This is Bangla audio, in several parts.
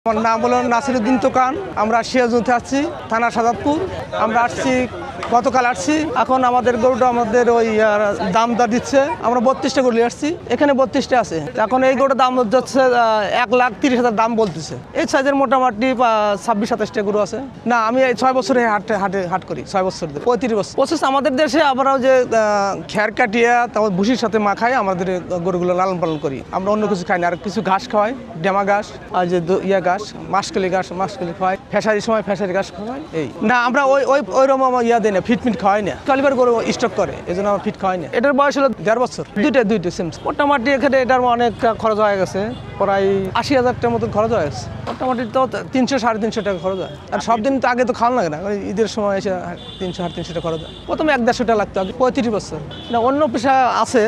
আমার নাম হলো নাসিরউদ্দিন তোকান। আমরা সিরাজগঞ্জে আসছি, থানা সাজাদপুর। আমরা আসছি গতকাল আসছি। এখন আমাদের গরুটা আমাদের ওই দামটা দিচ্ছে। আমরা 32টা গরু নিয়ে আসছি, এখানে 32টা আছে। এখন এই গরুটার দাম হচ্ছে 1,30,000 দাম বলতেছে। এই সাইজের মোটামুটি 26-27টা গরু আছে। না, আমি এই 6 বছরে হাট করি, 6 বছর ধরে 35 বছর প্রসেস। আমাদের দেশে আমরাও যে খ্যার কাটিয়া তারপর ভুসির সাথে মাখাই আমাদের গরুগুলো লালন পালন করি। আমরা অন্য কিছু খাই না, আর কিছু ঘাস খাওয়াই, ডেমা ঘাস আর যে ঘাস, মাসকলি খাওয়াই, ফেসারির সময় ফেসারি ঘাস খাওয়াই। এই না, আমরা ওই রকম দিই না, ফিট খাওয়াই না। কালিবার গরু স্টক করে, এই জন্য আমরা ফিট খাওয়াই না। এটার বয়স হলো 1.5 বছর। দুইটা সেম। মোটামুটি এখানে এটার অনেক খরচ হয়ে গেছে, প্রায় 80,000 টাকার মতো খরচ হয়ে গেছে। মোটামুটি তো 300-350 টাকা খরচ হয়। আর সব দিন তো আগে তো খাওয়ানো লাগে না, ঈদের সময় এসে 300-350 টাকা খরচ হয়। প্রথমে 1-150 টাকা লাগতো আগে, 35 বছর। না, অন্য পেশা আছে,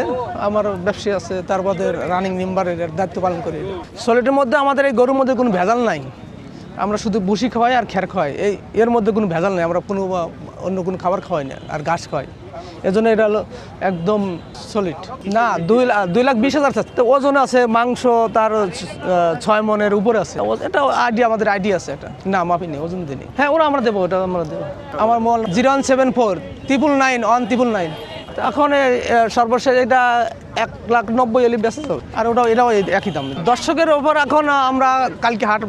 আমার ব্যবসা আছে, তারপরে রানিং মেম্বারের দায়িত্ব পালন করি। সলিডের মধ্যে আমাদের এই গরুর মধ্যে কোনো ভেজাল নাই। আমরা শুধু ভুসি খাওয়াই আর খ্যার খাওয়াই, এর মধ্যে কোনো ভেজাল নেই। আমরা অন্য কোনো খাবার খাওয়াই না, আর ঘাস খাওয়াই। এজন্য এটা হলো একদম সলিড। না, 2,20,000 চাচ্ছে। ওজন আছে, মাংস তার 6 মনের উপরে আছে। এটা আমাদের আইডিয়া আছে। এটা না, মাপি নেই, ওজন দিই। হ্যাঁ, ওরা আমরা দেবো, ওটা আমরা দেবো। আমার মল 0174-999-999। এখন সর্বশেষ এটা 1,90,000 বেঁচে যাবে। আর এটাও একই দাম। দর্শকের ওপর এখন আমরা কালকে হাট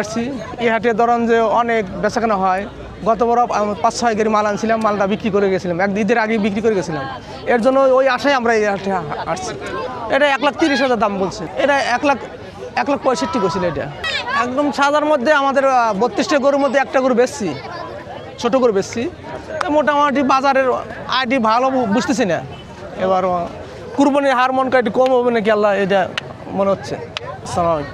আসছি। এই হাটে ধরেন যে অনেক বেচাকেনা হয়। গত বড় 5-6 গাড়ি মাল আনছিলাম, মালটা বিক্রি করে গেছিলাম, ঈদের আগে বিক্রি করে গেছিলাম। এর জন্য ওই আশায় আমরা এই হাটে আসছি। এটা 1,30,000 দাম বলছে। এটা 1,65,000 করছিল। এটা একদম সাদার মধ্যে আমাদের 32টা গরুর মধ্যে একটা গরু বেচছি, ছোটো গরু বেচছি। মোটামুটি বাজারের আইডি ভালো বুঝতেছি না। এবার কুরবানির হার মন একটু কম হবে নাকি আল্লাহ, এটা মনে হচ্ছে। আসসালামু আলাইকুম।